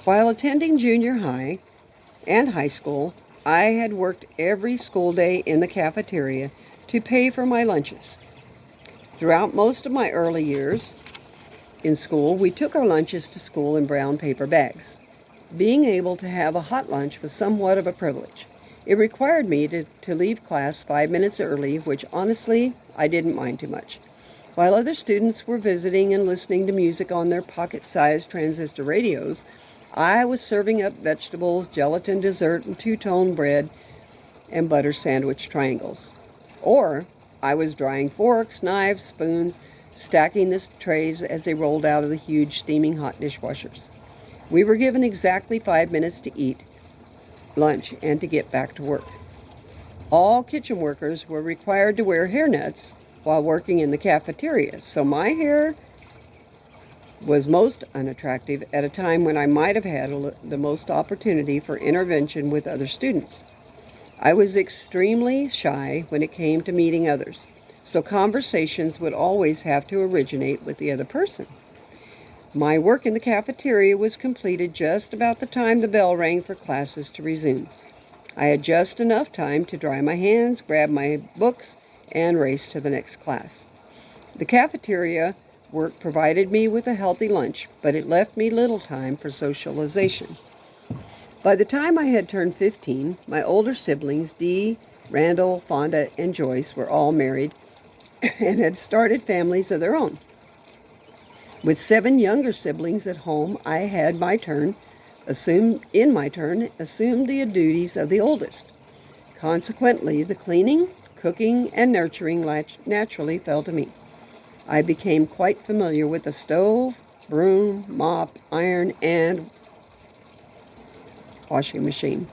While attending junior high and high school, I had worked every school day in the cafeteria to pay for my lunches. Throughout most of my early years in school, we took our lunches to school in brown paper bags. Being able to have a hot lunch was somewhat of a privilege. It required me to leave class 5 minutes early, which honestly, I didn't mind too much. While other students were visiting and listening to music on their pocket-sized transistor radios, I was serving up vegetables, gelatin dessert, and two-tone bread and butter sandwich triangles. Or I was drying forks, knives, spoons, stacking the trays as they rolled out of the huge steaming hot dishwashers. We were given exactly 5 minutes to eat lunch and to get back to work. All kitchen workers were required to wear hairnets while working in the cafeteria, so my hair was most unattractive at a time when I might have had the most opportunity for intervention with other students. I was extremely shy when it came to meeting others, so conversations would always have to originate with the other person. My work in the cafeteria was completed just about the time the bell rang for classes to resume. I had just enough time to dry my hands, grab my books, and race to the next class. The cafeteria work provided me with a healthy lunch, but it left me little time for socialization. By the time I had turned 15, my older siblings, Dee, Randall, Fonda, and Joyce, were all married and had started families of their own. With 7 younger siblings at home, I had assumed the duties of the oldest. Consequently, the cleaning, cooking, and nurturing naturally fell to me. I became quite familiar with the stove, broom, mop, iron, and washing machine,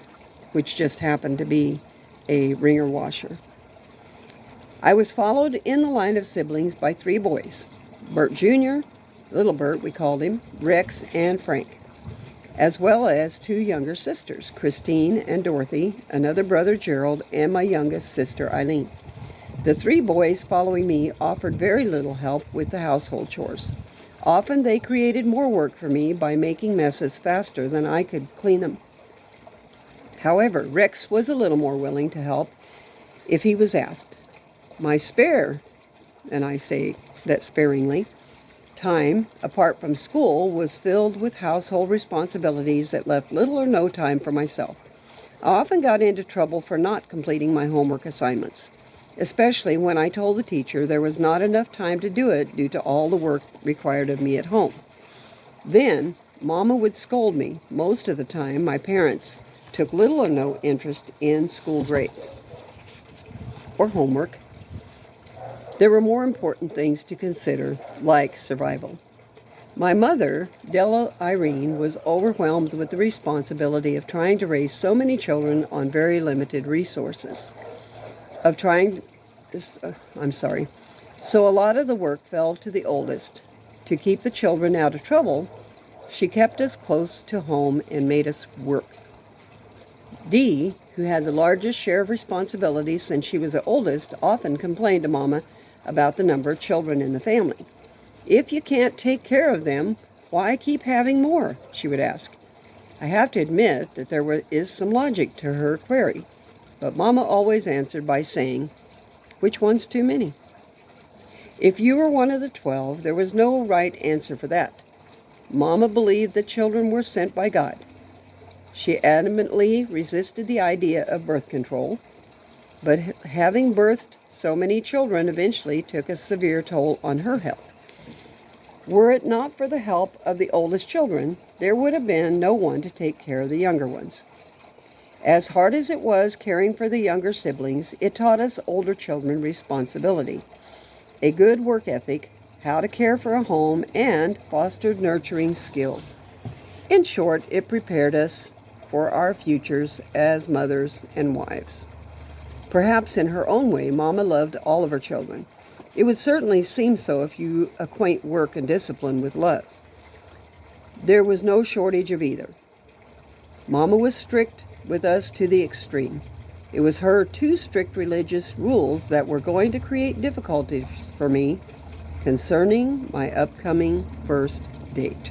which just happened to be a wringer washer. I was followed in the line of siblings by 3 boys, Bert Jr., Little Bert we called him, Rex, and Frank, as well as 2 younger sisters, Christine and Dorothy, another brother Gerald, and my youngest sister Eileen. The 3 boys following me offered very little help with the household chores. Often they created more work for me by making messes faster than I could clean them. However, Rex was a little more willing to help if he was asked. My spare, and I say that sparingly, time apart from school was filled with household responsibilities that left little or no time for myself. I often got into trouble for not completing my homework assignments, especially when I told the teacher there was not enough time to do it due to all the work required of me at home. Then, Mama would scold me. Most of the time, my parents took little or no interest in school grades or homework. There were more important things to consider, like survival. My mother, Della Irene, was overwhelmed with the responsibility of trying to raise so many children on very limited resources. So a lot of the work fell to the oldest. To keep the children out of trouble, she kept us close to home and made us work. Dee, who had the largest share of responsibilities since she was the oldest, often complained to Mama about the number of children in the family. If you can't take care of them, why keep having more? She would ask. I have to admit that there is some logic to her query, but Mama always answered by saying, which one's too many? If you were one of the 12, there was no right answer for that. Mama believed that children were sent by God. She adamantly resisted the idea of birth control, but having birthed so many children eventually took a severe toll on her health. Were it not for the help of the oldest children, there would have been no one to take care of the younger ones. As hard as it was caring for the younger siblings, it taught us older children responsibility, a good work ethic, how to care for a home, and fostered nurturing skills. In short, it prepared us for our futures as mothers and wives. Perhaps in her own way, Mama loved all of her children. It would certainly seem so if you acquaint work and discipline with love. There was no shortage of either. Mama was strict with us to the extreme. It was her 2 strict religious rules that were going to create difficulties for me concerning my upcoming first date.